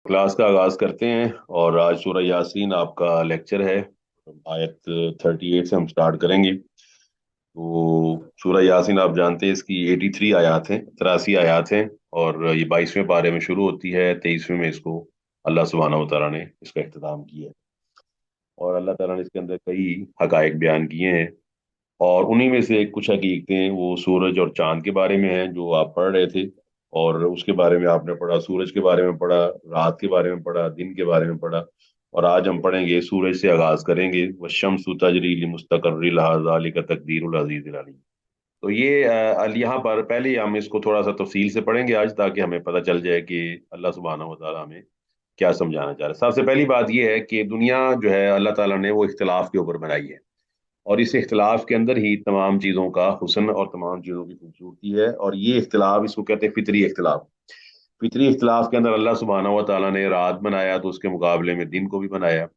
Class का आगाज करते हैं। और आज सूरह यासीन आपका लेक्चर है। आयत 38 से हम स्टार्ट करेंगे। तो सूरह यासीन आप जानते हैं इसकी 83 आयत हैं, 83 आयत हैं। और ये 22वें पारे में शुरू होती है, 23वें में इसको अल्लाह सुब्हानहू व तआला ने इसका इख्तिताम किया है। और अल्लाह ताला ने इसके अंदर कई हकायक बयान किए हैं। और उन्हीं में से कुछ हकीकतें वो सूरज और चांद के बारे में हैं जो आप पढ़ रहे थे। और उसके बारे में आपने पढ़ा, सूरज के बारे में पढ़ा, रात के बारे में पढ़ा, दिन के बारे में पढ़ा। और आज हम पढ़ेंगे, सूरज से आगाज करेंगे। वशम्सु तजरी लिमुस्तक़र्रिन लहा ज़ालिका तक़दीरुल अज़ीज़िल अलीम। तो ये यहाँ पर पहले ही हम इसको थोड़ा सा तफसील से पढ़ेंगे आज, ताकि हमें पता चल जाए कि अल्लाह सुब्हानहू व तआला हमें क्या समझाना चाह रहा है। सबसे पहली बात यह है कि दुनिया जो है अल्लाह ताला ने वो इख्तिलाफ के ऊपर बनाई है। और इस इख्तिलाफ के अंदर ही तमाम चीज़ों का हुस्न और तमाम चीज़ों की खूबसूरती है। और ये इख्तिलाफ, इसको कहते हैं फितरी इख्तिलाफ। फितरी इख्तिलाफ के अंदर अल्लाह सुब्हानहू व तआला ने रात बनाया तो उसके मुकाबले में दिन को भी बनाया।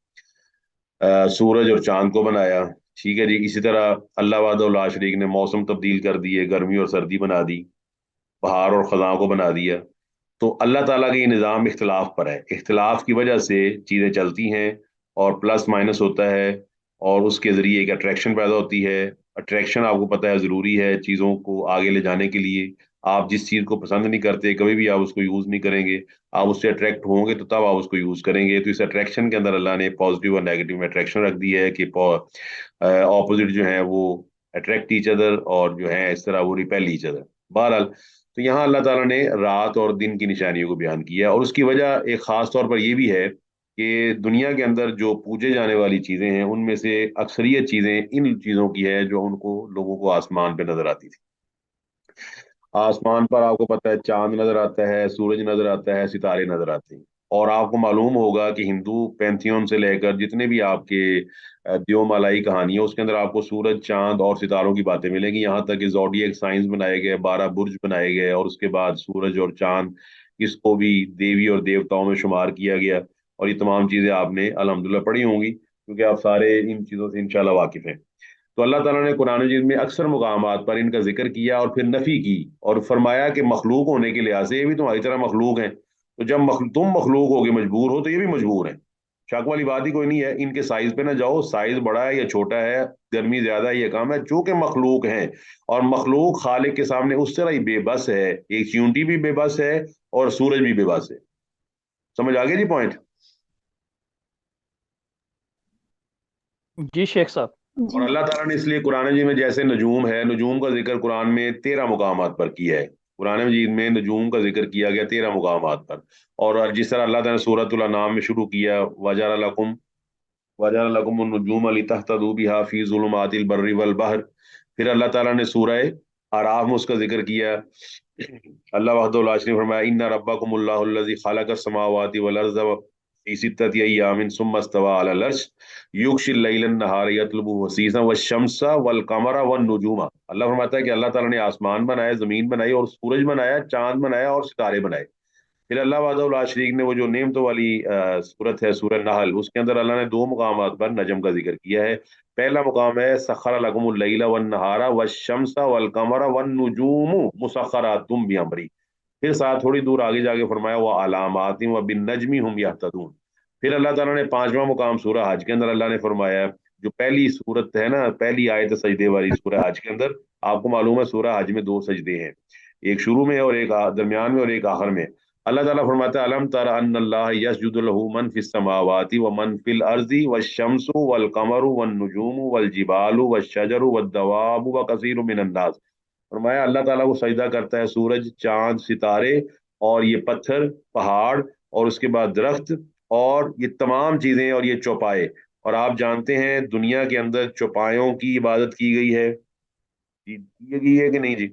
सूरज और चांद को बनाया। ठीक है जी। इसी तरह अल्लाह वाहदहू ला शरीक ने मौसम तब्दील कर दिए, गर्मी और सर्दी बना दी, बहार और खजां को बना दिया। तो अल्लाह ताला का ये निज़ाम इख्तिलाफ पर है। इख्तिलाफ की वजह से चीज़ें चलती हैं और प्लस माइनस होता है। और उसके ज़रिए एक अट्रैक्शन पैदा होती है। अट्रैक्शन आपको पता है ज़रूरी है चीज़ों को आगे ले जाने के लिए। आप जिस चीज़ को पसंद नहीं करते कभी भी आप उसको यूज़ नहीं करेंगे। आप उससे अट्रैक्ट होंगे तो तब आप उसको यूज़ करेंगे। तो इस अट्रैक्शन के अंदर अल्लाह ने पॉजिटिव और नेगेटिव में अट्रैक्शन रख दी है कि ऑपोजिट जो है वो अट्रैक्ट ईच अदर, और जो है इस तरह वो रिपेल ईच अदर। बहरहाल, तो यहाँ अल्लाह ताला ने रात और दिन की निशानियों को बयान किया है। और उसकी वजह एक खास तौर पर यह भी है कि दुनिया के अंदर जो पूजे जाने वाली चीजें हैं उनमें से अक्सरियत चीजें इन चीजों की है जो उनको लोगों को आसमान पे नजर आती थी। आसमान पर आपको पता है चांद नजर आता है, सूरज नजर आता है, सितारे नजर आते हैं। और आपको मालूम होगा कि हिंदू पैंथियन से लेकर जितने भी आपके द्योमालाई कहानी है उसके अंदर आपको सूरज, चांद और सितारों की बातें मिलेंगी। यहाँ तक कि जोडियक साइंस बनाए गए, 12 बुर्ज बनाए गए, और उसके बाद सूरज और चांद, इसको भी देवी और देवताओं में शुमार किया गया। और ये तमाम चीजें आपने अल्हम्दुलिल्लाह पढ़ी होंगी, क्योंकि आप सारे इन चीजों से इंशाल्लाह वाकिफ हैं। तो अल्लाह ताला ने कुरान मजीद में अक्सर मुकामात पर इनका जिक्र किया और फिर नफी की। और फरमाया कि मखलूक होने के लिहाज से ये भी तुम्हारी तरह मखलूक हैं। तो जब तुम मखलूक होगे, मजबूर हो, तो ये भी मजबूर हैं। शक वाली बात ही कोई नहीं है। इनके साइज पे ना जाओ, साइज बड़ा है या छोटा है, गर्मी ज्यादा है या कम है, चूंकि मखलूक हैं। और मखलूक खालिक के सामने उस तरह ही बेबस है। एक चींटी भी बेबस है और सूरज भी बेबस है। समझ आ गया जी पॉइंट। जी शेख साहब। और जी। अल्लाह ताला ने इसलिए कुरान मजीद में, जैसे नजूम है, नजूम का जिक्र कुरान में 13 मुकामात पर किया है। कुरान मजीद में नजूम का जिक्र किया गया 13 मुकामात पर। और जिस तरह अल्लाह ताला ने सूरतुल अनाम में शुरू किया, वजअल लकुम नुजूम लितहतदू बिहा फी ज़ुलुमातिल बर्रि वल बहर। फिर अल्लाह ताला ने सूरह आराफ में उसका जिक्र किया। अल्लाह वहदहु ला शरीक फरमाया, इन्ना रब्बकुमुल्लाहु अल्लज़ी खलक़स समावाति वल अर्ज़ फी सित्तति अय्यामिन सुम्मा इस्तवा अलल अर्श युग़शिल लैलन नहार यत्लुबुहु हसीसा वश्शम्सा वल कमरा वन नुजूमा। अल्लाह फरमाता है कि अल्लाह ताला ने आसमान बनाया, जमीन बनाई, और सूरज बनाया, चांद बनाया और सितारे बनाए। फिर अल्लाह वादउल शरीक ने वो जो नेमतों वाली सूरत है, सूरह नहल, उसके अंदर अल्लाह ने दो मुकामात पर नजम का जिक्र किया है। पहला मुकाम है सखर लकुमुल लैला वन नहारा वश्शम्सा वल कमरा वन नुजूमु मुसख्खरातुम बिअमरी। फिर साथ थोड़ी दूर आगे जाके फरमाया वो अलामातिन व बिन नजमी हुम यहतदून। फिर अल्लाह ताला ने पांचवा मुकाम सूरह हज के अंदर अल्लाह ने फरमाया, जो पहली सूरत है ना, पहली आयत सजदे वाली सूरह हज के अंदर, आपको मालूम है सूरह हज में दो सजदे हैं, एक शुरू में और एक दरमियान में और एक आखिर में। अल्लाह ताला फरमाता है, अलम तरा अन्नल्लाह यस्जुदु लहू मन फिस समावाति व मन फिल अर्जी वश्शम्सु वल कमरु वन नुजूमु वल जिबालु वश्शजरु वद्दवाबु व कसीरु मिनन नास। फरमाया अल्लाह ताला को सजदा करता है सूरज, चांद, सितारे, और ये पत्थर, पहाड़, और उसके बाद दरख्त, और ये तमाम चीजें, और ये चौपाए। और आप जानते हैं दुनिया के अंदर चौपायों की इबादत की गई है जी, की गई है कि नहीं जी?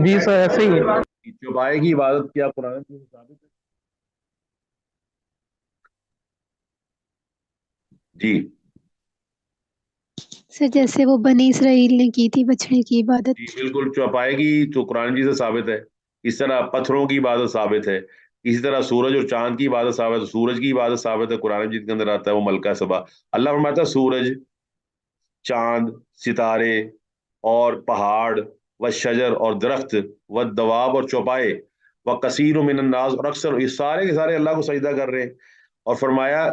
जी सर, ऐसे ही है। चौपाए की इबादत क्या कुरान में साबित है? जी। सर जैसे वो बनी इसराइल ने की थी बछड़े की जी इबादत। बिल्कुल, चौपाई की तो कुरान जी से साबित है। इस तरह पत्थरों की इबादत साबित है। इसी तरह सूरज और चांद की इबादत साबित है, सूरज की इबादत साबित है, कुरान मजीद के अंदर आता है वो मलका सबा। अल्लाह फरमाता है सूरज, चांद, सितारे और पहाड़ व शजर और दरख्त व दवाब और चौपाए, व कसीर मिन अन्नास, और अक्सर ये सारे के सारे अल्लाह को सजदा कर रहे हैं। और फरमाया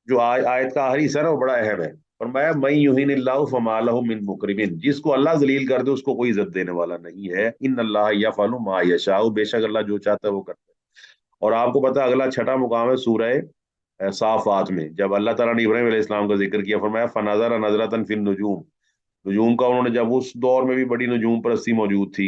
जो आयत का आखिरी हिस्सा है ना वो बड़ा अहम है। फरमाया मैं युहिनिल्लाहु फमा लहु मिन मुकरिमिन, जिसको अल्लाह जलील कर दे उसको कोई इज्जत देने वाला नहीं है। इन अल्लाह यफअलु मा यशाउ, बेशक अल्लाह जो चाहता है वो करता है। और आपको पता है अगला छठा मुकाम है सूरह साफात में, जब अल्लाह ताला ने इब्राहिम अलैहिस्सलाम का जिक्र किया, फरमाया फनज़र नज़रतन फिन नुजूम, नजूम का उन्होंने, जब उस दौर में भी बड़ी नजूम परस्ती मौजूद थी।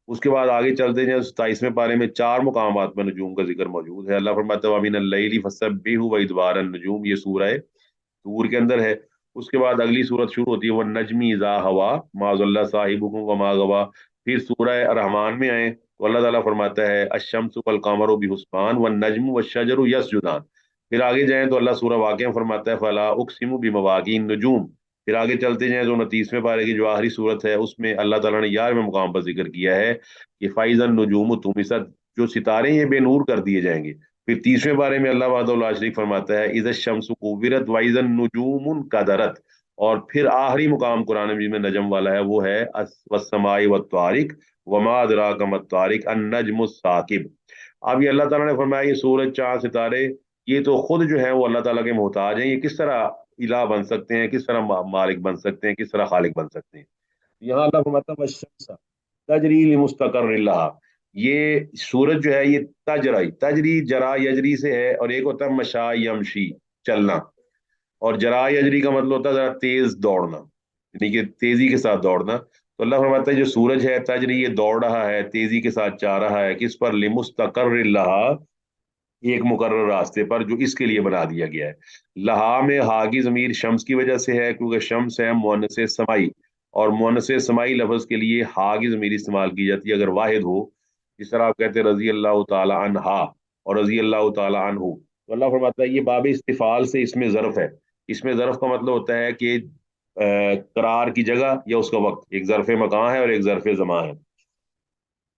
उसके बाद आगे चलते हैं 27वें पारे में चार मुकामात में नजूम का जिक्र मौजूद है। अल्लाह फरमाता है वमिनल लैली फसब्बिहु व इदबारन नजूम, ये सूरह है तूर के अंदर है। उसके बाद अगली सूरत शुरू होती है वन नजमी इज़ा हवा मा ज़ल्ला साहिबुकुम व मा गवा। फिर सूरह रहमान में आए तो अल्लाह ताला फरमाता है अश-शम्सु वल कमरु बिहुस्बान वन नजमु वश-शजरु यस्जुदान। फिर आगे जाएं तो अल्लाह सूरह वाक़िया में फरमाता है फला उक़सिमु बिमवाक़िन नजूम। फिर आगे चलते जाएं तो 29वें पारे की जो आखिरी सूरत है उसमें अल्लाह ताला ने 11वें मुकाम पर जिक्र किया है कि फाइजन नजूम तुमिसत, जो सितारे ये बेनूर कर दिए जाएंगे। फिर 30वें बारे में अल्लाह वहदहु शरीक फरमाता है इज़ शम्सु कुव्विरत व इज़न नुजूमुन कदरत। और फिर आखिरी मुकाम कुरान मजीद में नजम वाला है, वो है वस्समाई वत्तारिक वमा अदराका मत्तारिक अन्नजमुस साकिब। अब ये अल्लाह ताला ने फरमाया ये सूरज चांद सितारे ये तो खुद जो है वो अल्लाह ताला के मोहताज हैं, ये किस तरह इलाह बन सकते हैं, किस तरह मालिक बन सकते हैं, किस तरह खालिक बन सकते हैं। यहाँ अल्लाह फरमाता है वश्शम्स तजरी लिमुस्तक़र्रिन लहा, ये सूरज जो है ये तजराई तजरी जरा यजरी से है, और एक होता है मशा यमशी, चलना। और जरा यजरी का मतलब होता है जरा तेज दौड़ना, यानी कि तेजी के साथ दौड़ना। तो अल्लाह फरमाता है जो सूरज है तजरी ये दौड़ रहा है, तेजी के साथ जा रहा है, किस पर, लिमुस्तक़र्रिन लहा, एक मुकर्रर रास्ते पर जो इसके लिए बना दिया गया है। लहा में हा की जमीर शम्स की वजह से है, क्योंकि शम्स है मुअन्नस समाई, और मुअन्नस समाई लफ्ज के लिए हा की जमीर इस्तेमाल की जाती है अगर वाहिद हो। जिस तरह आप कहते हैं रजी अल्लाह ताला अन्हा और रजी अल्लाह ताला अन्हु, तो अल्लाह फरमाता है ये बाब इस्तिफाल से इसमें ज़र्फ है। इसमें ज़र्फ का मतलब होता है कि करार की जगह या उसका वक्त, एक ज़र्फ मकान है और एक ज़र्फ ज़मान है।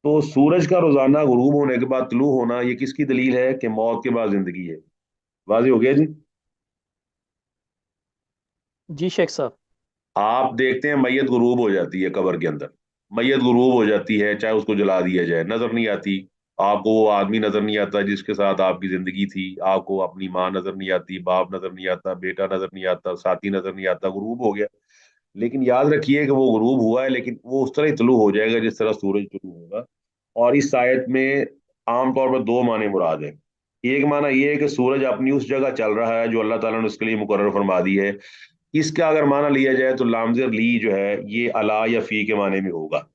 तो सूरज का रोजाना गुरूब होने के बाद तुलू होना ये किसकी दलील है कि मौत के बाद जिंदगी है। वाज़ेह हो गया जी। जी शेख साहब। आप देखते हैं मैयत गुरूब हो जाती है कब्र के अंदर, मैयत गुरूब हो जाती है, चाहे उसको जला दिया जाए, नजर नहीं आती। आपको वो आदमी नजर नहीं आता जिसके साथ आपकी जिंदगी थी, आपको अपनी माँ नजर नहीं आती, बाप नजर नहीं आता, बेटा नजर नहीं आता, साथी नजर नहीं आता, गुरूब हो गया। लेकिन याद रखिए कि वो गुरूब हुआ है, लेकिन वो उस तरह ही तुलू हो जाएगा जिस तरह सूरज तुलू होगा। और इस आयत में आमतौर पर दो माने मुराद है। एक माना ये है कि सूरज अपनी उस जगह चल रहा है जो अल्लाह ताला ने उसके लिए मुकर्रर फरमा दी है। इसका अगर माना लिया जाए तो लामजर ली जो है ये अला या फी के माने में होगा,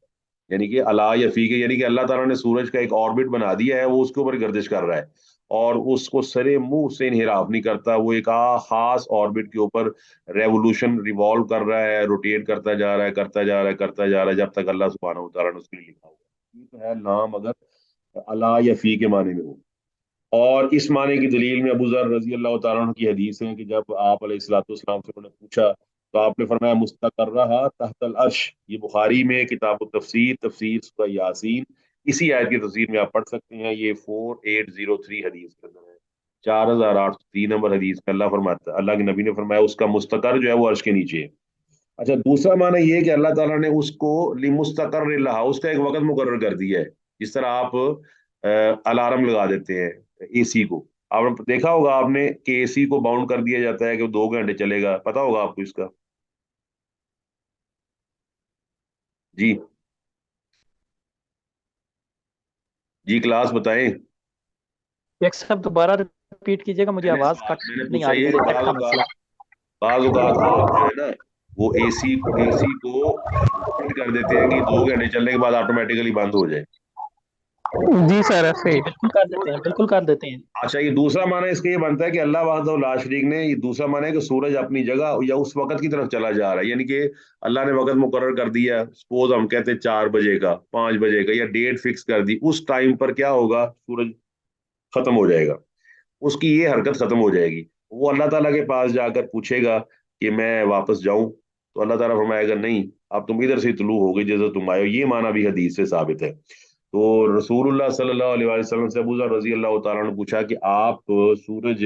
यानी कि अला या फी के, यानी कि अल्लाह ताला ने सूरज का एक ऑर्बिट बना दिया है, वो उसके ऊपर गर्दिश कर रहा है और उसको सरे मुंह से इनहिराफ नहीं करता, वो एक खास ऑर्बिट के ऊपर रेवोल्यूशन रिवॉल्व कर रहा है, रोटेट करता जा रहा है, करता जा रहा है, करता जा रहा है, जब तक अल्लाह सुब्हानहू व तआला ने उसके लिए लिखा होगा। ये तो है नाम अगर अला या फी के माने में हो। और इस माने की दलील में अबू जर रजी अल्लाह तआला अन्हु की हदीस है कि जब आप अलैहिस्सलाम से उन्होंने पूछा तो आपने फरमाया मुस्तकर्रहा तहतल अर्श। ये बुखारी में किताब तफसीर तफसीर सूरह यासीन, इसी आयत की तफसीर में आप पढ़ सकते हैं, ये 4803 हदीस के अंदर है, 4803 नंबर हदीस में अल्लाह फरमाता है, अल्लाह के नबी ने फरमाया उसका मुस्तकर जो है वो अर्श के नीचे है। अच्छा, दूसरा माना ये है कि अल्लाह ताला ने उसको लिमुस्तकर लहा, उसका एक वक्त मुकर्रर कर दिया है। जिस तरह आप अलार्म लगा देते हैं एसी को, आपने देखा होगा आपने कि एसी को बाउंड कर दिया जाता है कि वो 2 घंटे चलेगा, पता होगा आपको इसका। जी। जी क्लास बताएं। शेख साहब दोबारा रिपीट कीजिएगा, मुझे मैंने आवाज सवाल कट मैंने नहीं पूछा आ रही, ये, मेरे नेट का मसला। बाज औकात आप जो है ना वो एसी को bend कर देते हैं कि 2 घंटे चलने के बाद ऑटोमेटिकली बंद हो जाए। जी सर, ऐसे ही बिल्कुल कर देते हैं, बिल्कुल कर देते हैं। अच्छा, ये दूसरा माना इसका ये बनता है कि अल्लाह वहदहु ला शरीक ने, ये दूसरा माना है कि सूरज अपनी जगह या उस वक्त की तरफ चला जा रहा है, यानी कि अल्लाह ने वक्त मुकर्रर कर दिया, सपोज हम कहते हैं 4 बजे का, 5 बजे का, या डेट फिक्स कर दी, उस टाइम पर क्या होगा, सूरज खत्म हो जाएगा, उसकी ये हरकत खत्म हो जाएगी। वो अल्लाह ताला के पास जाकर पूछेगा कि मैं वापस जाऊं, तो अल्लाह ताला फरमाएगा नहीं, अब तुम इधर से तुलू हो गई जैसे तुम आए हो। ये माना भी हदीस से साबित है। तो रसूलुल्लाह सल्लल्लाहु अलैहि वसल्लम से अबू ज़र रजी अल्लाह तआला ने पूछा कि आप सूरज,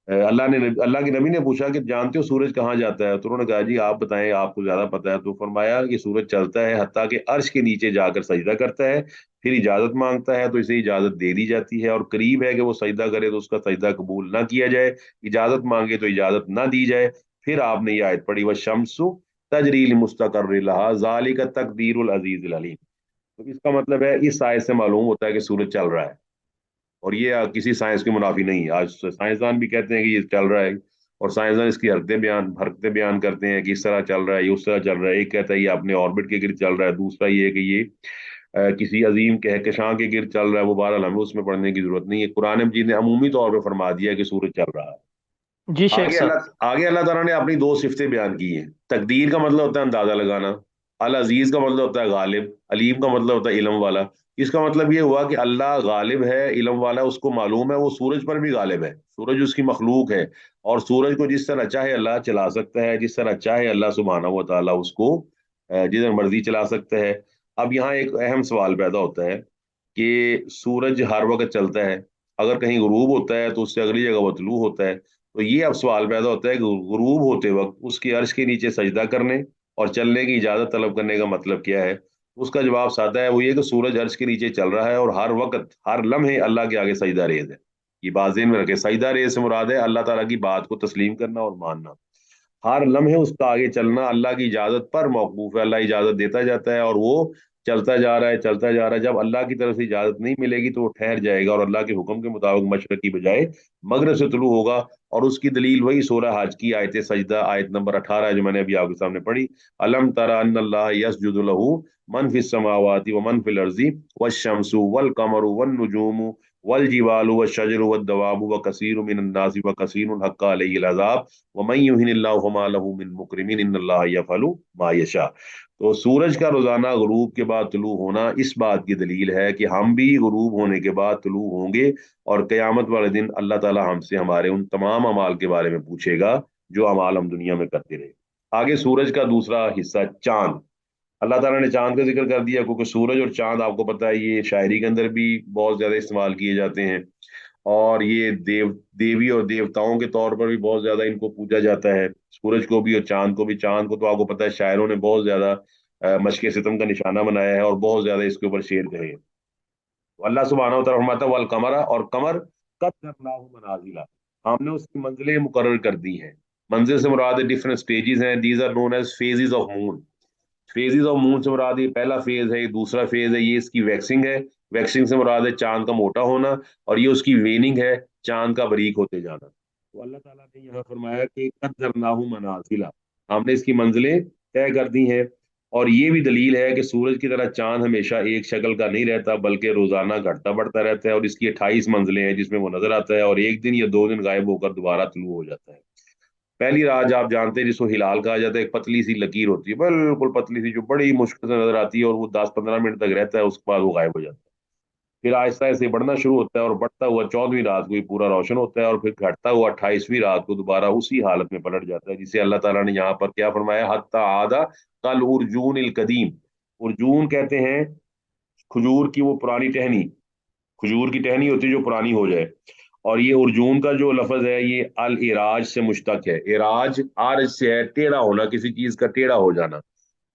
अल्लाह के नबी ने पूछा कि जानते हो सूरज कहाँ जाता है, तो उन्होंने कहा जी आप बताएं, आपको ज्यादा पता है। तो फरमाया कि सूरज चलता है हत्ता कि अर्श के नीचे जाकर सजदा करता है, پھر اجازت مانگتا ہے تو اسے اجازت دے دی جاتی ہے، اور قریب ہے کہ وہ سجدہ کرے تو اس کا سجدہ قبول نہ کیا جائے، اجازت مانگے تو اجازت نہ دی جائے۔ پھر آپ نے یہ آیت پڑھی، وَالشَّمْسُ تَجْرِی لِمُسْتَقَرٍّ لَہَا ذَلِکَ تَقْدِیرُ الْعَزِیزِ الْعَلِیمِ۔ تو اس کا مطلب ہے اس آیت سے معلوم ہوتا ہے کہ سورج چل رہا ہے، اور یہ کسی سائنس کی منافی نہیں ہے۔ آج سائنسدان بھی کہتے ہیں کہ یہ چل رہا ہے، اور سائنسدان اس کی حرکتیں بیان کرتے ہیں کہ اس طرح چل رہا ہے، یہ اس طرح چل رہا ہے۔ ایک کہتا ہے یہ اپنے آربٹ کے گرد چل رہا ہے، دوسرا یہ ہے کہ یہ کسی عظیم کہکشاں کے گرد چل رہا ہے۔ وہ بہرحال ہمیں اس میں پڑھنے کی ضرورت نہیں ہے، قرآن مجید نے عمومی طور پہ فرما دیا ہے کہ سورج چل رہا ہے۔ جی شیخ صاحب۔ آگے اللہ تعالیٰ نے اپنی دو صفتیں بیان کی ہیں۔ تقدیر کا مطلب ہوتا ہے اندازہ لگانا، العزیز کا مطلب ہوتا ہے غالب، علیم کا مطلب ہوتا ہے علم والا۔ اس کا مطلب یہ ہوا کہ اللہ غالب ہے، علم والا، اس کو معلوم ہے وہ سورج پر بھی غالب ہے، سورج اس کی مخلوق ہے، اور سورج کو جس طرح چاہے اللہ چلا سکتا ہے، جس طرح چاہے اللہ سبحانہ و تعالیٰ اس کو جدھر مرضی چلا سکتا ہے۔ اب یہاں ایک اہم سوال پیدا ہوتا ہے کہ سورج ہر وقت چلتا ہے، اگر کہیں غروب ہوتا ہے تو اس سے اگلی جگہ وہ طلوع ہوتا ہے، تو یہ اب سوال پیدا ہوتا ہے کہ غروب ہوتے وقت اس کے عرش کے نیچے سجدہ کرنے اور چلنے کی اجازت طلب کرنے کا مطلب کیا ہے؟ اس کا جواب سادہ ہے، وہ یہ کہ سورج عرش کے نیچے چل رہا ہے اور ہر وقت ہر لمحے اللہ کے آگے سجدہ ریز ہے۔ یہ بات ذہن میں رکھے، سجدہ ریز سے مراد ہے اللہ تعالیٰ کی بات کو تسلیم کرنا اور ماننا۔ ہر لمحے اس کا آگے چلنا اللہ کی اجازت پر موقوف ہے، اللہ اجازت دیتا جاتا ہے اور وہ چلتا جا رہا ہے، چلتا جا رہا ہے۔ جب اللہ کی طرف سے اجازت نہیں ملے گی تو وہ ٹھہر جائے گا اور اللہ کے حکم کے مطابق مشرق کی بجائے مغرب سے طلوع ہوگا۔ اور اس کی دلیل وہی سورہ حج کی آیت سجدہ، آیت نمبر 18 ہے جو میں نے ابھی آپ کے سامنے پڑھی، الم تر ان اللہ یسجد لہ من فی السماوات ومن فی الارض والشمس والقمر والنجوم والجبال والشجر والدواب وکثیر من الناس وکثیر حق علیہ العذاب ومن یہن اللہ فما لہ من مکرم ان اللہ یفعل ما یشاء۔ تو سورج کا روزانہ غروب کے بعد طلوع ہونا اس بات کی دلیل ہے کہ ہم بھی غروب ہونے کے بعد طلوع ہوں گے، اور قیامت والے دن اللہ تعالی ہم سے ہمارے ان تمام اعمال کے بارے میں پوچھے گا جو اعمال ہم دنیا میں کرتے رہے۔ آگے سورج کا دوسرا حصہ چاند، اللہ تعالیٰ نے چاند کا ذکر کر دیا کیونکہ سورج اور چاند آپ کو پتہ ہے یہ شاعری کے اندر بھی بہت زیادہ استعمال کیے جاتے ہیں، اور یہ دیوی اور دیوتاؤں کے طور پر بھی بہت زیادہ ان کو پوجا جاتا ہے، سورج کو بھی اور چاند کو بھی۔ چاند کو تو آپ کو پتہ ہے شاعروں نے بہت زیادہ مشق ستم کا نشانہ بنایا ہے اور بہت زیادہ اس کے اوپر شعر کہے ہیں۔ تو اللہ سبحانہ و تعالیٰ فرماتا ہے والقمر، اور قمر قدرناہ منازل، ہم نے اس کی منزلیں مقرر کر دی ہیں۔ منزل سے مراد ڈفرنٹ سٹیجز ہیں، these are known as phases of moon. Phases of moon سے مراد یہ پہلا فیز ہے، یہ دوسرا فیز ہے، یہ اس کی ویکسنگ ہے، ویکسنگ سے مراد ہے چاند کا موٹا ہونا، اور یہ اس کی ویننگ ہے، چاند کا باریک ہوتے جانا۔ تو اللہ تعالیٰ نے یہاں فرمایا کہ قدرناہ منازل، ہم نے اس کی منزلیں طے کر دی ہیں۔ اور یہ بھی دلیل ہے کہ سورج کی طرح چاند ہمیشہ ایک شکل کا نہیں رہتا بلکہ روزانہ گھٹتا بڑھتا رہتا ہے، اور اس کی 28 منزلیں ہیں جس میں وہ نظر آتا ہے، اور ایک دن یا 2 دن غائب ہو کر دوبارہ طلوع ہو جاتا ہے۔ پہلی رات جو آپ جانتے ہیں جس کو ہلال کہا جاتا ہے، ایک پتلی سی لکیر ہوتی ہے، بالکل پتلی سی، جو بڑی مشکل سے نظر آتی ہے، اور وہ 10-15 منٹ تک رہتا ہے، اس کے بعد وہ غائب ہو جاتا ہے۔ پھر آہستہ آہستہ بڑھنا شروع ہوتا ہے، اور بڑھتا ہوا 14ویں رات کو یہ پورا روشن ہوتا ہے، اور پھر گھٹتا ہوا 28ویں رات کو دوبارہ اسی حالت میں پلٹ جاتا ہے، جسے اللہ تعالیٰ نے یہاں پر کیا فرمایا، حتی عاد کل ارجون القدیم۔ ارجون کہتے ہیں کھجور کی وہ پرانی ٹہنی، کھجور کی ٹہنی ہوتی ہے جو پرانی ہو جائے، اور یہ ارجون کا جو لفظ ہے یہ العراج سے مشتق ہے۔ عراج عارج سے ہے ٹیڑھا ہونا، کسی چیز کا ٹیڑھا ہو جانا۔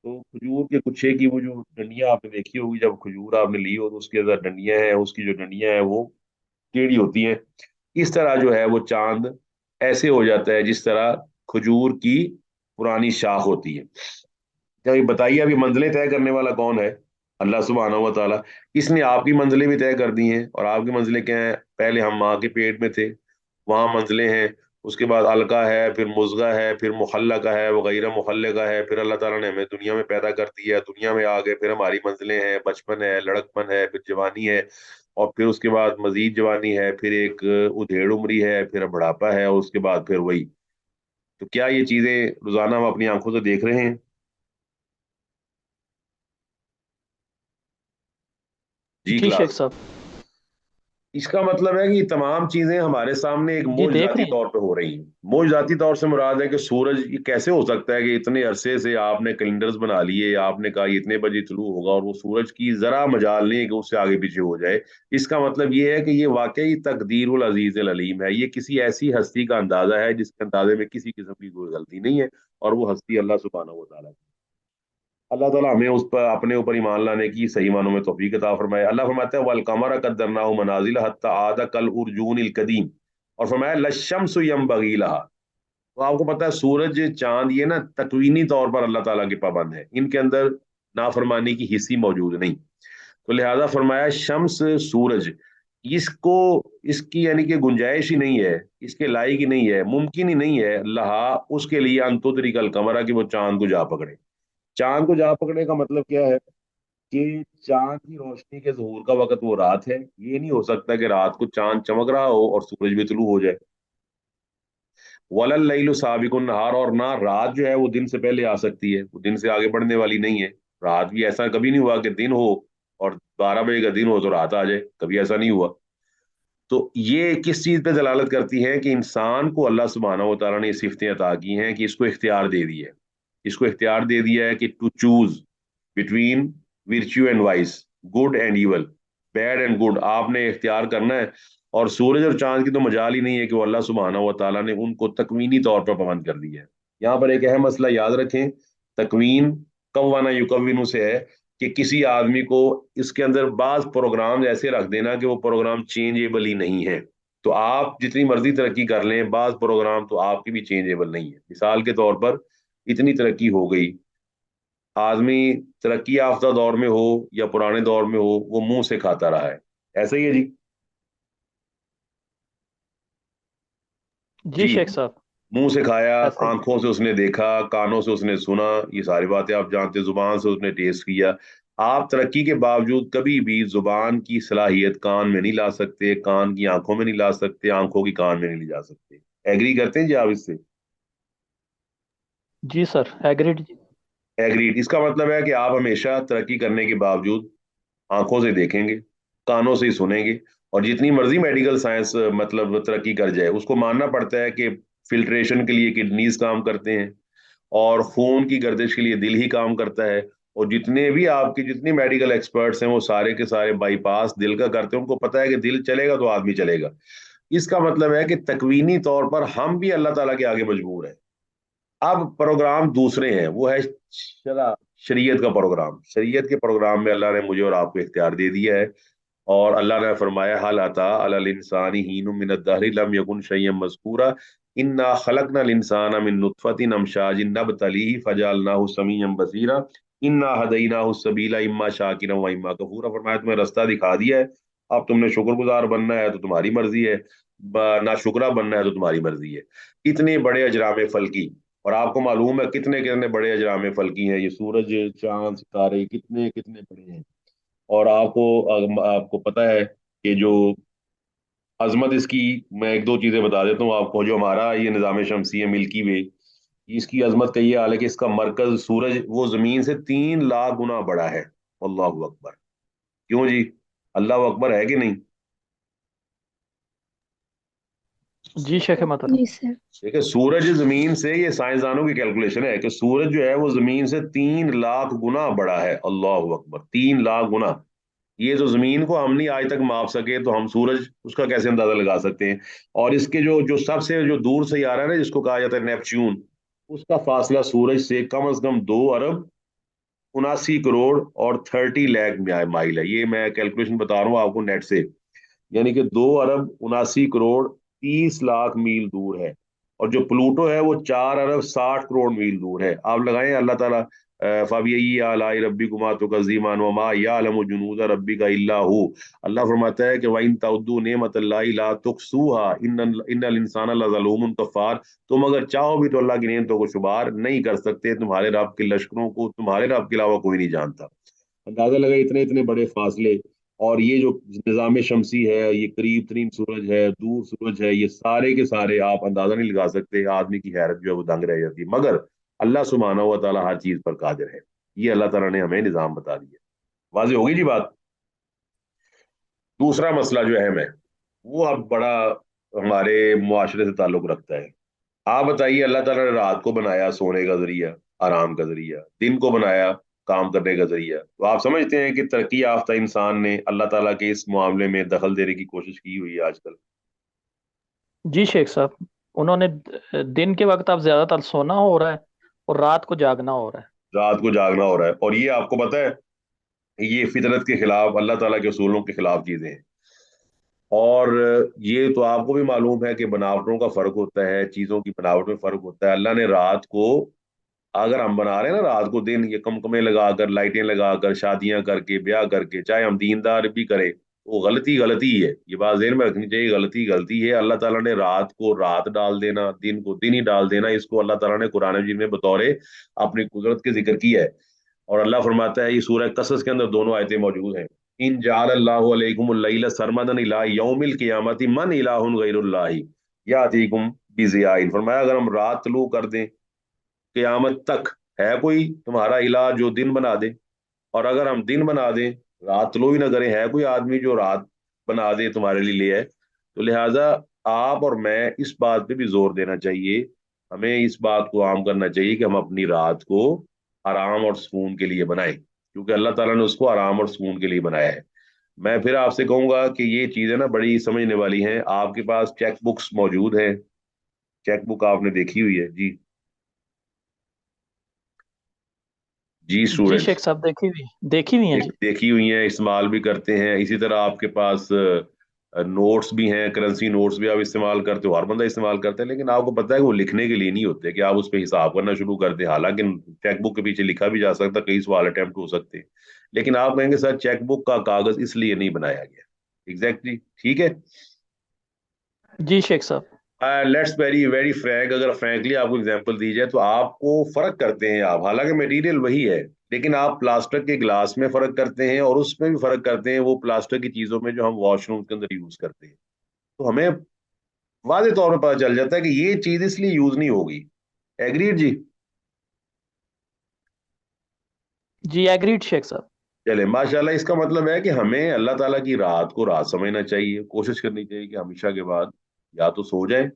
تو کھجور کے گچھے کی وہ جو ڈنڈیاں آپ نے دیکھی ہوگی، جب کھجور آپ نے لی ہو تو اس کے اندر ڈنڈیاں ہیں، اس کی جو ڈنڈیاں ہیں وہ ٹیڑھی ہوتی ہیں۔ اس طرح جو ہے وہ چاند ایسے ہو جاتا ہے جس طرح کھجور کی پرانی شاخ ہوتی ہے۔ جب بتائیے ابھی منزلیں طے کرنے والا کون ہے؟ اللہ سبحانہ و تعالیٰ۔ اس نے آپ کی منزلیں بھی طے کر دی ہیں، اور آپ کی منزلیں کیا ہیں؟ پہلے ہم ماں کے پیٹ میں تھے، وہاں منزلیں ہیں، اس کے بعد علقہ ہے، پھر مضغہ ہے، پھر مخلقہ ہے، وغیرہ مخلقہ ہے، پھر اللہ تعالیٰ نے ہمیں دنیا میں پیدا کر دیا ہے، دنیا میں آ گئے، پھر ہماری منزلیں ہیں، بچپن ہے، لڑکپن ہے، پھر جوانی ہے، اور پھر اس کے بعد مزید جوانی ہے، پھر ایک ادھیڑ عمری ہے، پھر بڑھاپا ہے، اور اس کے بعد پھر وہی۔ تو کیا یہ چیزیں روزانہ ہم اپنی آنکھوں سے دیکھ رہے ہیں؟ جی جی شیخ کلاس، صاحب۔ اس کا مطلب ہے کہ یہ تمام چیزیں ہمارے سامنے ایک جی دیکھ معجزاتی رہے ہیں۔ طور پہ ہو رہی ہیں۔ معجزاتی طور سے مراد ہے کہ سورج یہ کیسے ہو سکتا ہے کہ اتنے عرصے سے آپ نے کیلنڈرز بنا لیے، آپ نے کہا یہ اتنے بجے طلوع ہوگا، اور وہ سورج کی ذرا مجال نہیں ہے کہ اس سے آگے پیچھے ہو جائے۔ اس کا مطلب یہ ہے کہ یہ واقعی تقدیر العزیز العلیم ہے، یہ کسی ایسی ہستی کا اندازہ ہے جس کے اندازے میں کسی قسم کی کوئی غلطی نہیں ہے، اور وہ ہستی اللہ سبحانہ و تعالیٰ کی۔ अल्लाह ताला हमें उस पर अपने ऊपर ईमान लाने की सही मानों में तौफीक अता फरमाए। अल्लाह फरमाता है वल कमरा कद्दरनाहु मनाजिल हत्ता आदा कल उर्जूनिल कदीम, और फरमाया लशम्सु यंबगी लहा। तो आपको पता है सूरज चांद ये ना तकवीनी तौर पर अल्लाह ताला के पाबंद है, इनके अंदर नाफरमानी की हिस्सी मौजूद नहीं। तो लिहाजा फरमाया शम्स, सूरज, इसको, इसकी यानी कि गुंजाइश ही नहीं है, इसके लायक ही नहीं है, मुमकिन ही नहीं है लहा उसके लिए अंतुदरी कल कमरा कि वो चांद को जा पकड़े। चांद को जा पकड़ने का मतलब क्या है कि चांद की रोशनी के ज़हूर का वक्त वो रात है, ये नहीं हो सकता कि रात को चांद चमक रहा हो और सूरज भी तुलू हो जाए। वलल लैलु साबिकुन नहार, और ना रात जो है वो दिन से पहले आ सकती है, वो दिन से आगे बढ़ने वाली नहीं है। रात भी ऐसा कभी नहीं हुआ कि दिन हो और 12 बजे का दिन हो तो रात आ जाए, कभी ऐसा नहीं हुआ। तो ये किस चीज पे दलालत करती है कि इंसान को अल्लाह सुब्हानहू व तआला ने ये सिफतें अता की हैं कि इसको इख्तियार दे दिया है, इसको इख्तियार दे दिया है कि to choose between virtue and vice, good and evil, bad and good, आपने इख्तियार करना है। और सूरज और चांद की तो मजाल ही नहीं है कि वो अल्लाह सुब्हानहू व तआला ने उनको तकवीनी तौर पर पाबंद कर दिया है। यहाँ पर एक अहम मसला याद रखें, तकवीन कव्वाना युकव्विनु से है कि किसी आदमी को इसके अंदर बाज प्रोग्राम ऐसे रख देना कि वो प्रोग्राम चेंजेबल ही नहीं है। तो आप जितनी मर्जी तरक्की कर लें, बाज प्रोग्राम तो आपकी भी चेंजेबल नहीं है। मिसाल के तौर पर इतनी तरक्की हो गई, आदमी तरक्की याफ्ता दौर में हो या पुराने दौर में हो, वो मुंह से खाता रहा है। ऐसा ही है जी। जी जी, शेख साहब, मुंह से खाया, ऐसा ही है। आंखों से उसने देखा, कानों से उसने सुना, ये सारी बातें आप जानते, जुबान से उसने टेस्ट किया। आप तरक्की के बावजूद कभी भी जुबान की सलाहियत कान में नहीं ला सकते, कान की आंखों में नहीं ला सकते, आंखों की कान में नहीं ले जा सकते। एग्री करते हैं जी आप इससे? जी सर, एग्रीड जी। एग्रीड, इसका मतलब है कि आप हमेशा तरक्की करने के बावजूद आंखों से देखेंगे, कानों से ही सुनेंगे, और जितनी मर्जी मेडिकल साइंस मतलब तरक्की कर जाए, उसको मानना पड़ता है कि फिल्ट्रेशन के लिए किडनीज काम करते हैं और खून की गर्दिश के लिए दिल ही काम करता है। और जितने भी आपके जितने मेडिकल एक्सपर्ट्स हैं वो सारे के सारे बाईपास दिल का करते हैं, उनको पता है कि दिल चलेगा तो आदमी चलेगा। इसका मतलब है कि तकवीनी तौर पर हम भी अल्लाह ताला के आगे मजबूर हैं। अब प्रोग्राम दूसरे हैं, वो है शरा शरीयत का प्रोग्राम। शरीयत के प्रोग्राम में अल्लाह ने मुझे और आपको इख्तियार दे दिया है। और अल्लाह ने फरमाया हल अता अलल इंसानी हीनुम मिनद दहरि लम यकुन शय्यन मज़कूरा इन्ना खलकनल इंसाना मिन नुतफतिन अमशाजिन नबतलीहि फजअलनाहु समीअन बसीरा इन्ना हदैनाहु सबीला इम्मा शाकिरन व इम्मा कफूरा। फरमाया तुम्हें रास्ता दिखा दिया है, अब तुमने शुक्रगुजार बनना है तो तुम्हारी मर्जी है, ना शुक्रा बनना है तो तुम्हारी मर्जी है। इतने बड़े अजराम फल्की, और आपको मालूम है कितने कितने बड़े अजराम फल्की हैं ये, सूरज, चांद, सितारे कितने कितने बड़े हैं। और आपको पता है कि जो अजमत इसकी, मैं एक दो चीजें बता देता हूँ आपको। जो हमारा ये निज़ाम शमसी है मिल्की वे, इसकी अजमत का ये हाल है कि इसका मरकज सूरज वो जमीन से 3 लाख गुना बड़ा है। अल्लाह अकबर। क्यों जी? अल्लाह अकबर है कि नहीं? जी शेख मोहतरम। जी सर। देखिए सूरज जमीन से, ये साइंसदानों की कैलकुलेशन है कि सूरज जो है वो जमीन से 3 लाख गुना बड़ा है। अल्लाह अकबर, 3 लाख गुना। ये जो जमीन को हम नहीं आज तक माप सके तो हम सूरज उसका कैसे अंदाजा लगा सकते हैं। और इसके जो जो सबसे जो दूर से आ रहा है ना, जिसको कहा जाता है नेपच्यून, उसका फासला सूरज से कम 2 अरब 79 करोड़ और 30 लाख माइल है। ये मैं कैलकुलेशन बता रहा हूँ आपको नेट से, यानी कि 2 अरब 79 करोड़ 30 लाख मील दूर है। और जो प्लूटो है वो 4 अरब 60 करोड़ मील दूर है। आप लगाएं अल्लाह ताला फबीय्यि आलाई रब्बिकुमा तुकज़्ज़िबान वमा यअलमु जुनूद रब्बिका इल्ला हु। अल्लाह फरमाता है कि वइन तउद्दू नेमतल्लाहि ला तुहसूहा इन्नल इंसाना लज़लूमुन कफ़ार। तुम अगर चाहो भी तो अल्लाह की नेमतों को शुमार नहीं कर सकते, तुम्हारे रब के लश्करों को तुम्हारे रब के अलावा कोई नहीं जानता। अंदाजा लगा इतने इतने बड़े फासले। और ये जो निज़ाम शमसी है, ये करीब तरीन सूरज है, दूर सूरज है, ये सारे के सारे आप अंदाजा नहीं लगा सकते। आदमी की हैरत जो है वो दंग रह जाती है। मगर अल्लाह सुब्हानहू व तआला हर चीज पर कादिर है। ये अल्लाह ताला ने हमें निजाम बता दिया। वाज़ेह होगी जी बात। दूसरा मसला जो अहम है वो अब बड़ा हमारे मुआशरे से ताल्लुक रखता है। आप बताइए, अल्लाह ताला ने रात को बनाया सोने का जरिया, आराम का जरिया, दिन को बनाया काम करने का जरिया। तो आप समझते हैं कि तरक्की याफ्ता इंसान ने अल्लाह ताला के इस मामले में दखल देने की कोशिश की हुई है आजकल? जी शेख साहब, उन्होंने दिन के वक्त अब ज्यादातर सोना हो रहा है और रात को जागना हो रहा है। رات کو جاگنا ہو رہا ہے، اور یہ آپ کو پتا ہے یہ فطرت کے خلاف، اللہ تعالیٰ کے اصولوں کے خلاف چیزیں ہیں۔ اور یہ تو آپ کو بھی معلوم ہے کہ بناوٹوں کا فرق ہوتا ہے، چیزوں کی بناوٹ میں فرق ہوتا ہے۔ اللہ نے رات کو، اگر ہم بنا رہے ہیں نا رات کو دن، یہ کمکمے لگا کر، لائٹیں لگا کر، شادیاں کر کے، بیاہ کر کے، چاہے ہم دیندار بھی کریں، وہ غلطی غلطی ہی ہے، یہ بات ذہن میں رکھنی چاہیے، غلطی غلطی ہے۔ اللہ تعالیٰ نے رات کو رات ڈال دینا، دن کو دن ہی ڈال دینا، اس کو اللہ تعالیٰ نے قرآن مجید میں بطور اپنی قدرت کے ذکر کیا ہے۔ اور اللہ فرماتا ہے، یہ سورہ قصص کے اندر دونوں آیتیں موجود ہیں، ان جعل اللہ علیکم اللیل سرمدا الی یوم القیامت من الہ غیر اللہ یاتیکم بضیاء، فرمایا اگر ہم رات طلوع کر دیں قیامت تک، ہے کوئی تمہارا الہ جو دن بنا دے؟ اور اگر ہم دن بنا دیں، رات طلوع ہی نہ کریں، ہے کوئی آدمی جو رات بنا دے تمہارے لیے لے ہے؟ تو لہٰذا آپ اور میں اس بات پہ بھی زور دینا چاہیے، ہمیں اس بات کو عام کرنا چاہیے کہ ہم اپنی رات کو آرام اور سکون کے لیے بنائیں، کیونکہ اللہ تعالیٰ نے اس کو آرام اور سکون کے لیے بنایا ہے۔ میں پھر آپ سے کہوں گا کہ یہ چیزیں نا بڑی سمجھنے والی ہیں۔ آپ کے پاس چیک بکس موجود ہیں، چیک بک آپ نے دیکھی ہوئی ہے؟ جی جی جی اسٹوڈینٹس، شیخ صاحب، دیکھی ہوئی ہیں جی۔ دیکھی ہوئی ہیں، استعمال بھی کرتے ہیں۔ اسی طرح آپ کے پاس نوٹس بھی ہیں، کرنسی نوٹس بھی آپ استعمال کرتے ہو، ہر بندہ استعمال کرتا ہے، لیکن آپ کو پتا ہے کہ وہ لکھنے کے لیے نہیں ہوتے کہ آپ اس پہ حساب کرنا شروع کر دیں، حالانکہ چیک بک کے پیچھے لکھا بھی جا سکتا، کئی سوال اٹمپٹ ہو سکتے ہیں، لیکن آپ کہیں گے سر چیک بک کا کاغذ اس لیے نہیں بنایا گیا۔ ایگزیکٹلی ٹھیک ہے۔ جی شیخ صاحب۔ لیٹس ویری ویری فرینک، اگر فرینکلی آپ کو اگزامپل دی جائے تو آپ کو فرق کرتے ہیں آپ، حالانکہ مٹیریل وہی ہے، لیکن آپ پلاسٹک کے گلاس میں فرق کرتے ہیں اور اس میں بھی فرق کرتے ہیں، وہ پلاسٹک کی چیزوں میں جو ہم واش روم کے اندر یوز کرتے ہیں، تو ہمیں واضح طور پہ پتا چل جاتا ہے کہ یہ چیز اس لیے یوز نہیں ہوگی۔ ایگریڈ جی؟ جی ایگریڈ شیخ صاحب۔ چلے ماشاء اللہ، اس کا مطلب ہے کہ ہمیں اللہ تعالیٰ کی رات کو رات سمجھنا چاہیے، کوشش کرنی چاہیے کہ ہمیشہ کے بعد یا تو سو جائیں،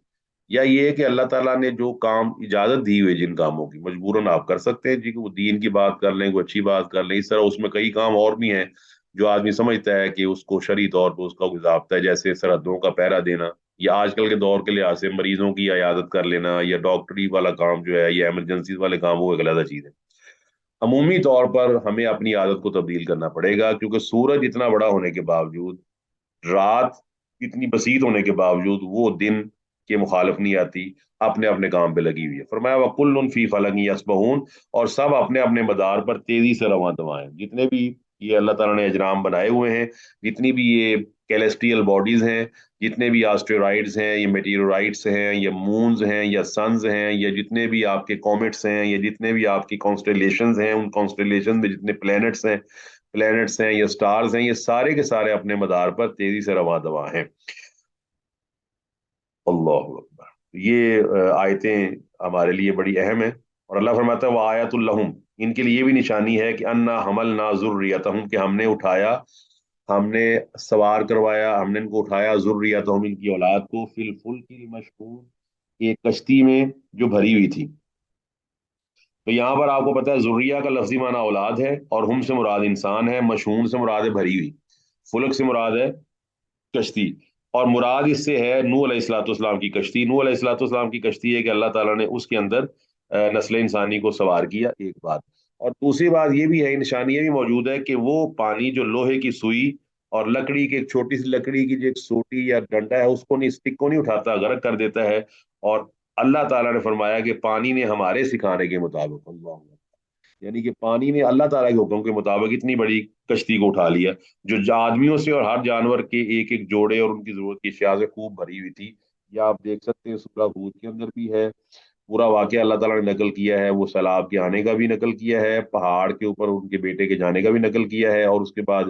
یا یہ ہے کہ اللہ تعالیٰ نے جو کام اجازت دی ہوئی جن کاموں کی مجبوراً آپ کر سکتے ہیں، جی کہ وہ دین کی بات کر لیں، کوئی اچھی بات کر لیں، اس طرح اس میں کئی کام اور بھی ہیں جو آدمی سمجھتا ہے کہ اس کو شرعی طور پہ اس کا کوئی ضابطہ ہے، جیسے سرحدوں کا پہرا دینا، یا آج کل کے دور کے لحاظ سے مریضوں کی عیادت کر لینا، یا ڈاکٹری والا کام جو ہے، یا ایمرجنسیز والے کام، وہ ایک علیحدہ چیز ہے۔ عمومی طور پر ہمیں اپنی عادت کو تبدیل کرنا پڑے گا، کیونکہ سورج اتنا بڑا ہونے کے باوجود، رات اتنی بسیط ہونے کے باوجود، وہ دن کے مخالف نہیں آتی، اپنے اپنے کام پہ لگی ہوئی ہے۔ فرمایا وَكُلٌّ فِي فَلَكٍ يَسْبَحُونَ، اور سب اپنے اپنے مدار پر تیزی سے رواں دواں ہیں، جتنے بھی یہ اللہ تعالیٰ نے اجرام بنائے ہوئے ہیں، جتنی بھی یہ کیلیسٹریل باڈیز ہیں، جتنے بھی آسٹرائڈز ہیں، یہ میٹیورائٹس ہیں، یا مونز ہیں، یا سنز ہیں، یا جتنے بھی آپ کے کومیٹس ہیں، یا جتنے بھی آپ کی کانسٹیلیشنز ہیں، ان کانسٹیلیشن میں جتنے پلینٹس ہیں یا سٹارز ہیں، یہ سارے کے سارے اپنے مدار پر تیزی سے رواں دواں ہیں۔ اللہ اکبر۔ یہ آیتیں ہمارے لیے بڑی اہم ہیں، اور اللہ فرماتا ہے وہ آیت الحم، ان کے لیے یہ بھی نشانی ہے کہ انا حملنا ذریتہم، کہ ہم نے اٹھایا، ہم نے سوار کروایا، ہم نے ان کو اٹھایا، ذریتہم، ان کی اولاد کو، فی الفلک المشحون، ایک کشتی میں جو بھری ہوئی تھی۔ تو یہاں پر آپ کو پتا ہے ذریہ کا لفظی معنی اولاد ہے، اور ہم سے مراد انسان ہے، مشہون سے مراد ہے بھری ہوئی، فلک سے مراد ہے کشتی، اور مراد اس سے ہے نوح علیہ الصلوۃ والسلام کی کشتی۔ نوح علیہ الصلوۃ والسلام کی کشتی ہے کہ اللہ تعالیٰ نے اس کے اندر نسل انسانی کو سوار کیا، ایک بات۔ اور دوسری بات یہ بھی ہے، نشانی یہ بھی موجود ہے کہ وہ پانی جو لوہے کی سوئی اور لکڑی کی ایک چھوٹی سی لکڑی کی جو ایک سوٹی یا ڈنڈا ہے، اس کو نہیں، اسٹک کو نہیں اٹھاتا، غرق کر دیتا ہے، اور اللہ تعالیٰ نے فرمایا کہ پانی نے ہمارے سکھانے کے مطابق، اللہ، یعنی کہ پانی نے اللہ تعالیٰ کے حکم کے مطابق اتنی بڑی کشتی کو اٹھا لیا، جو آدمیوں سے اور ہر جانور کے ایک ایک جوڑے اور ان کی ضرورت کی اشیاء سے خوب بھری ہوئی تھی۔ یہ آپ دیکھ سکتے ہیں سورہ ہود کے اندر بھی ہے، پورا واقعہ اللہ تعالیٰ نے نقل کیا ہے، وہ سیلاب کے آنے کا بھی نقل کیا ہے، پہاڑ کے اوپر ان کے بیٹے کے جانے کا بھی نقل کیا ہے، اور اس کے بعد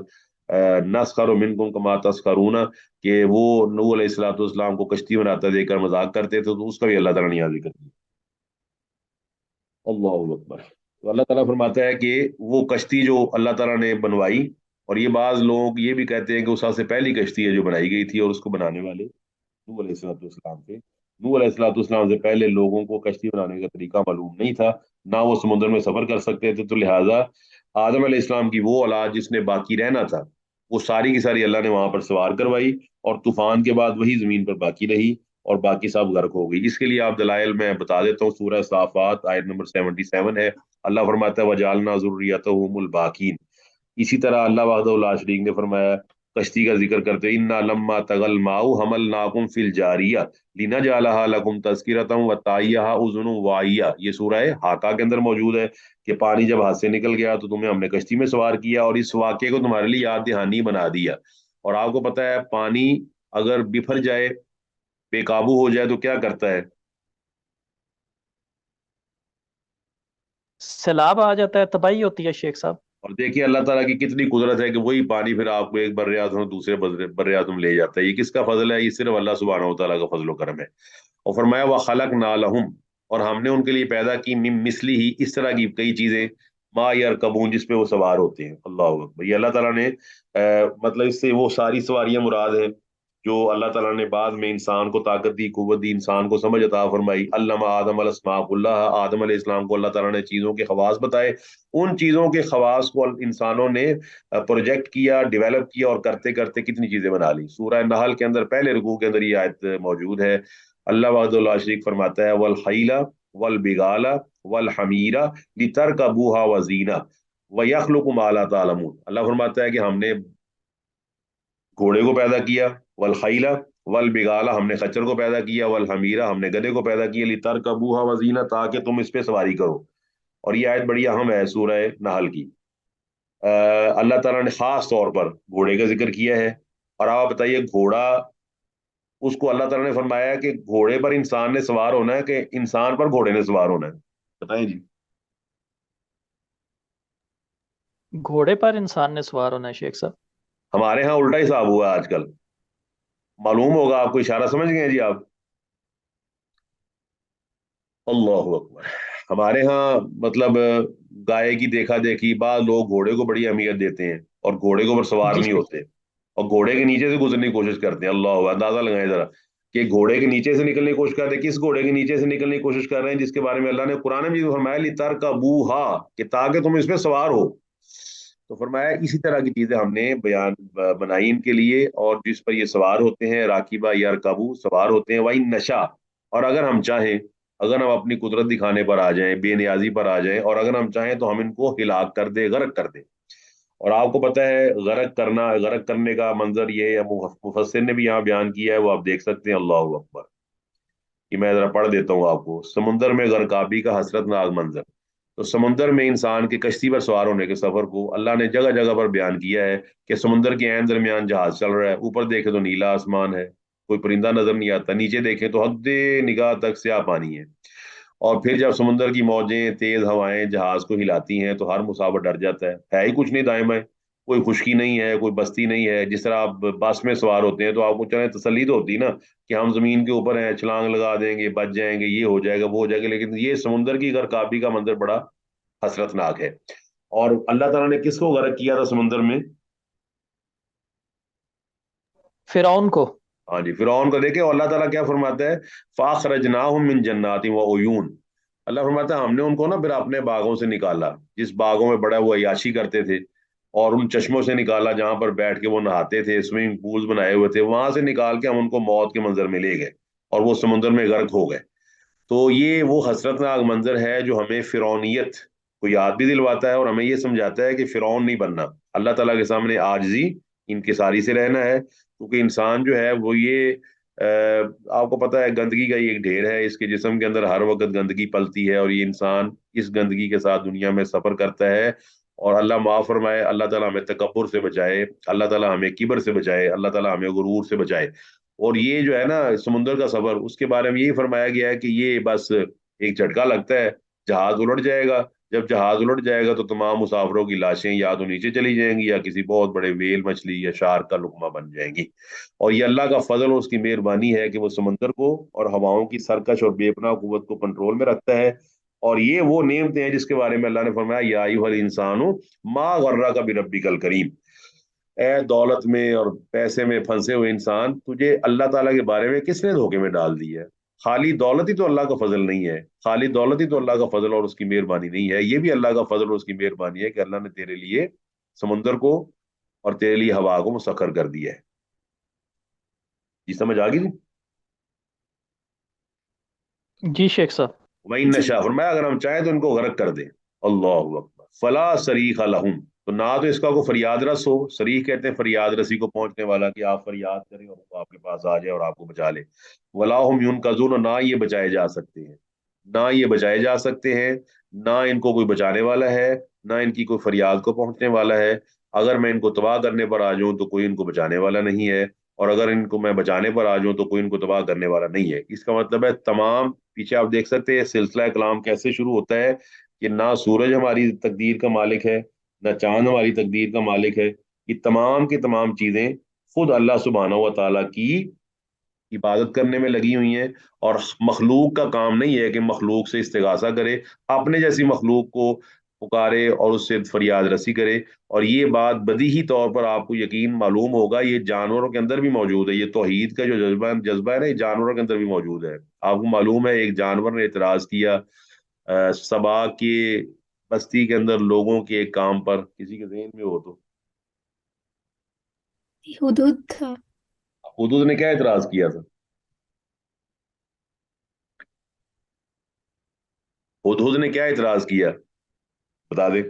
نسخر منکم کما تسخرون، کہ وہ نوح علیہ الصلوۃ والسلام کو کشتی بناتا دیکھ کر مذاق کرتے تھے، تو اس کا بھی اللہ تعالیٰ نے یاد ذکر کیا۔ اللہ اکبر۔ تو اللہ تعالیٰ فرماتا ہے کہ وہ کشتی جو اللہ تعالیٰ نے بنوائی، اور یہ بعض لوگ یہ بھی کہتے ہیں کہ اس سے پہلی کشتی ہے جو بنائی گئی تھی، اور اس کو بنانے والے نوح علیہ الصلوۃ والسلام تھے۔ نوح علیہ الصلوۃ والسلام سے پہلے لوگوں کو کشتی بنانے کا طریقہ معلوم نہیں تھا، نہ وہ سمندر میں سفر کر سکتے تھے، تو لہٰذا آدم علیہ السلام کی وہ اولاد جس نے باقی رہنا تھا، وہ ساری کی ساری اللہ نے وہاں پر سوار کروائی، اور طوفان کے بعد وہی زمین پر باقی رہی، اور باقی سب غرق ہو گئی۔ اس کے لیے آپ دلائل میں بتا دیتا ہوں، سورہ صافات آیت نمبر 77 ہے، अल्लाह फरमाता है वजालना ज़ुर्रियतहुमुल बाकीन। इसी तरह अल्लाह वहदहु ला शरीक ने फरमाया कश्ती का जिक्र करते हुए इन्ना लम्मा तगल माउ हमलनाकुम फिल जारिया लिनजअलहा लकुम तज़किरतम व ताय्यहा उज़ुनुन वाइया। ये सूरह है हाका के अंदर मौजूद है कि पानी जब हाथ से निकल गया तो तुम्हें हमने कश्ती में सवार किया और इस वाक्य को तुम्हारे लिए याद दहानी बना दिया। और आपको पता है पानी अगर बिफर जाए, बेकाबू हो जाए तो क्या करता है? सैलाब आ जाता है, तबाही होती है शेख साहब। और देखिए अल्लाह ताला की कितनी कुदरत है कि वही पानी फिर आपको एक बर्रे आज़म दूसरे बर्रे आज़म ले जाता है। ये किसका फजल है? ये सिर्फ अल्लाह सुब्हानहू व तआला का फजल करम है। और फरमाया व खलक ना लहुम, और हमने उनके लिए पैदा की मिन मिसली ही, इस तरह की कई चीजें, मा यार कबून, जिस पे वो सवार होते हैं। अल्लाह अकबर। ये अल्लाह ताला ने मतलब इससे वो सारी सवारियां मुराद हैं जो अल्लाह ताला ने बाद में इंसान को ताकत दी, कुव्वत दी, इंसान को समझ अता फरमाई। अल्लामा आदम अलस्मा कुल्लाहा, आदम अलैहिस्सलाम को अल्लाह ताला ने चीज़ों के खवास बताए। उन चीज़ों के खवास को इंसानों ने प्रोजेक्ट किया, डेवलप किया, और करते करते कितनी चीज़ें बना ली। सूरह नहल के अंदर पहले रुकू के अंदर ये आयत मौजूद है। अल्लाह वहदहुल्ला शरीक फरमाता है वल खैला वल बिगाला वल हमीरा लितरकबूहा वजीना व यखलुकु मा ला तालमून। अल्लाह फरमाता है कि हमने घोड़े को पैदा किया, वल खैला वल बिगाला हमने खच्चर को पैदा किया, वल हमीरा हमने गधे को पैदा किया, लितरकबूहा वजीना ताकि तुम इस पे सवारी करो। और ये आयत बड़ी अहम है सूरह नहल की। अल्लाह ताला ने खास तौर पर घोड़े का जिक्र किया है। और आप बताइए घोड़ा, उसको अल्लाह ताला ने फरमाया कि घोड़े पर इंसान ने सवार होना है कि इंसान पर घोड़े ने सवार होना है? बताएं जी। घोड़े पर इंसान ने सवार होना है शेख साहब। हमारे यहाँ उल्टा हिसाब हुआ है आजकल, मालूम होगा आपको, इशारा समझ गए हैं जी आप? अल्लाह अकबर। हमारे यहाँ मतलब गाय की देखा देखी, बाद लोग घोड़े को बड़ी अहमियत देते हैं और घोड़े के ऊपर सवार जी नहीं शेख। होते, और घोड़े के नीचे से गुजरने की कोशिश करते हैं। अल्लाह, अंदाजा लगाएं जरा कि घोड़े के नीचे से निकलने की कोशिश करते हैं। किस घोड़े के नीचे से निकलने की कोशिश कर रहे हैं जिसके बारे में अल्लाह ने कुरान में भी फरमाया लितर का बूहा, कि ताकि तुम इसमें सवार हो। तो फरमाया इसी तरह की चीजें हमने बयान बनाई इनके लिए, और जिस पर ये सवार होते हैं राकीबा यार काबू सवार होते हैं, वही नशा। और अगर हम चाहें, अगर हम अपनी कुदरत दिखाने पर आ जाएं, बेनियाजी पर आ जाएं, और अगर हम चाहें तो हम इनको हिलाक कर दे, गर्क कर दे। और आपको पता है गर्क करना, गर्क करने का मंजर ये है, मुफस्सिर ने भी यहाँ बयान किया है, वो आप देख सकते हैं। अल्लाह अकबर। कि मैं जरा पढ़ देता हूँ आपको। समुंदर में गर्काबी का हसरतनाक मंजर। तो समुंदर में इंसान के कश्ती पर सवार होने के सफर को अल्लाह ने जगह जगह पर बयान किया है कि समुंदर के ऐन दरमियान जहाज चल रहा है, ऊपर देखे तो नीला आसमान है, कोई परिंदा नजर नहीं आता, नीचे देखें तो हद्दे निगाह तक स्याह पानी है। और फिर जब समुंदर की मौजें, तेज हवाएं जहाज को हिलाती हैं तो हर मुसाफिर डर जाता है ही कुछ नहीं दाएं बाएं, कोई खुशकी नहीं है, कोई बस्ती नहीं है। जिस तरह आप बस में सवार होते हैं तो आपको चले तसल्ली तो होती है ना कि हम जमीन के ऊपर हैं, छलांग लगा देंगे, बच जाएंगे, ये हो जाएगा, वो हो जाएगा। लेकिन ये समुंदर की गर्काबी का मंजर बड़ा हसरतनाक है। और अल्लाह ताला ने किसको गर्क किया था समुंदर में? फिरौन को। हाँ जी, फिरौन को देखे। और अल्लाह ताला क्या फरमाता है? फाखरजनाहुम मिन जन्नाति व उयून। अल्लाह फरमाता है हमने उनको ना फिर अपने बागों से निकाला, जिस बागों में बड़ा वो अय्याशी करते थे, और उन चश्मों से निकाला जहां पर बैठ के वो नहाते थे, स्विमिंग पूल्स बनाए हुए थे, वहां से निकाल के हम उनको मौत के मंजर में ले गए और वो समुद्र में गर्क हो गए। तो ये वो हसरतनाक मंजर है जो हमें फिरौनियत को याद भी दिलवाता है और हमें ये समझाता है कि फिरौन नहीं बनना, अल्लाह ताला के सामने आजिजी, इनकिसारी से रहना है। क्योंकि इंसान जो है वो ये आपको पता है गंदगी का ही एक ढेर है, इसके जिस्म के अंदर हर वक्त गंदगी पलती है, और ये इंसान इस गंदगी के साथ दुनिया में सफर करता है। और अल्लाह माफ फरमाए, अल्लाह ताला हमें तकब्बुर से बचाए, अल्लाह ताला हमें किबर से बचाए, अल्लाह ताला हमें गुरूर से बचाए। और ये जो है ना समुंदर का सफर, उसके बारे में यही फरमाया गया है कि ये बस एक झटका लगता है, जहाज उलट जाएगा। जब जहाज उलट जाएगा तो तमाम मुसाफिरों की लाशें या तो नीचे चली जाएंगी या किसी बहुत बड़े वेल मछली या शार्क का लुकमा बन जाएंगी। और ये अल्लाह का फजल और उसकी मेहरबानी है कि वो समंदर को और हवाओं की सरकश और बेपनाह कुव्वत को कंट्रोल में रखता है। और ये वो नेमतें हैं जिसके बारे में अल्लाह ने फरमाया या अय्युहल इंसानु मा गर्रा का बिरब्बिकल करीम। ए दौलत में और पैसे में फंसे हुए इंसान, तुझे अल्लाह ताला के बारे में किसने धोखे में डाल दिया है? खाली दौलत ही तो अल्लाह का फजल नहीं है, खाली दौलत ही तो अल्लाह का फजल और उसकी मेहरबानी नहीं है। ये भी अल्लाह का फजल और उसकी मेहरबानी है कि अल्लाह ने तेरे लिए समुंदर को और तेरे लिए हवा को मुसखर कर दिया है। जी समझ आ गई जी? जी शेख साहब। वही नशा फरमाया अगर हम चाहें तो इनको गर्क कर दें। अल्लाहु अकबर। फला सरीख लहुम, तो ना तो इसका कोई फरियाद रस हो, सरीख कहते हैं फरियाद रसी को पहुंचने वाला, कि आप फरियाद करें और वो आपके पास आ जाए और आपको बचा ले। वला हुम युनकज़ून, और ना ये बचाए जा सकते हैं, ना ये बचाए जा सकते हैं, ना इनको कोई बचाने वाला है, ना इनकी कोई फरियाद को पहुंचने वाला है। अगर मैं इनको तबाह करने पर आ जाऊं तो कोई इनको बचाने वाला नहीं है, और अगर इनको मैं बचाने पर आ जाऊं तो कोई इनको तबाह करने वाला नहीं है। इसका मतलब है तमाम, पीछे आप देख सकते हैं सिलसिला कलाम कैसे शुरू होता है, कि ना सूरज हमारी तकदीर का मालिक है, ना चांद हमारी तकदीर का मालिक है। ये तमाम की तमाम चीजें खुद अल्लाह सुब्हानहू व तआला की इबादत करने में लगी हुई हैं। और मखलूक का काम नहीं है कि मखलूक से इस्तिगासा करे, अपने जैसी मखलूक को पुकारे और उससे फरियाद रसी करे। और ये बात बदीही तौर पर आपको यकीन मालूम होगा, ये जानवरों के अंदर भी मौजूद है। ये तौहीद का जो जज्बा जज्बा है ना, ये जानवरों के अंदर भी मौजूद है। आपको मालूम है, एक जानवर ने एतराज किया सबा के बस्ती के अंदर लोगों के एक काम पर, किसी के ज़हन में हो तो? हुदूद था। हुदूद ने क्या एतराज किया था? हुदहुद ने क्या एतराज किया, बता दे।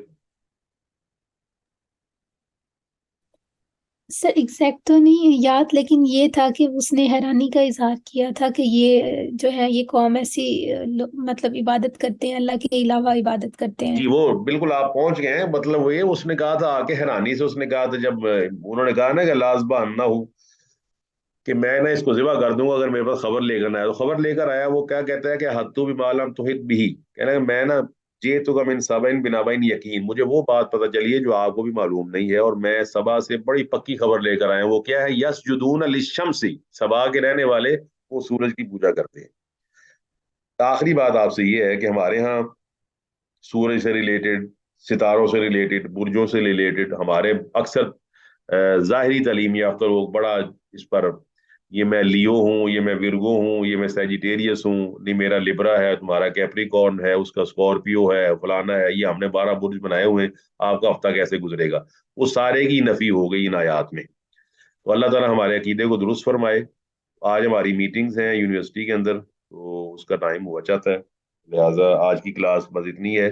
सर एग्जैक्ट तो नहीं याद, लेकिन ये था कि उसने हैरानी का इजहार किया था कि ये जो है ये कौम ऐसी मतलब इबादत करते हैं, अल्लाह के अलावा इबादत करते जी हैं। वो बिल्कुल आप पहुंच गए हैं। मतलब वो ये उसने कहा था आके हैरानी से, उसने कहा था जब उन्होंने कहा ना कि लाजबा अन्ना हूँ, कि मैं ना इसको ज़िबा कर दूंगा अगर मेरे पास खबर लेकर ना आया। तो खबर लेकर आया, वो क्या कहता है कि हत्तू भी मालम तो हित भी, कहना है मैं ना जे तो कम इन सबइन बिनाबइन यकीन, मुझे वो बात पता चली है जो आपको भी मालूम नहीं है, और मैं सबा से बड़ी पक्की खबर लेकर आया हूं। वो क्या है? यस जुदून लिशम्सी, सबा के रहने वाले वो सूरज की पूजा करते हैं। आखिरी बात आपसे ये है कि हमारे यहाँ सूरज से रिलेटेड, सितारों से रिलेटेड, बुर्जों से रिलेटेड हमारे अक्सर ज़ाहिरी तालीम याफ्ता लोग बड़ा इस पर, ये मैं लियो हूँ, ये मैं विर्गो हूँ, ये मैं सैजिटेरियस हूँ, नहीं मेरा लिब्रा है, तुम्हारा कैप्रिकॉर्न है, उसका स्कॉर्पियो है, फलाना है, ये हमने 12 बुर्ज बनाए हुए हैं, आपका हफ्ता कैसे गुजरेगा? वो सारे की नफी हो गई इन आयात में। तो अल्लाह ताला हमारे अकीदे को दुरुस्त फरमाए। आज हमारी मीटिंग्स हैं यूनिवर्सिटी के अंदर, तो उसका टाइम हुआ चाहता है, लिहाजा आज की क्लास बस इतनी है।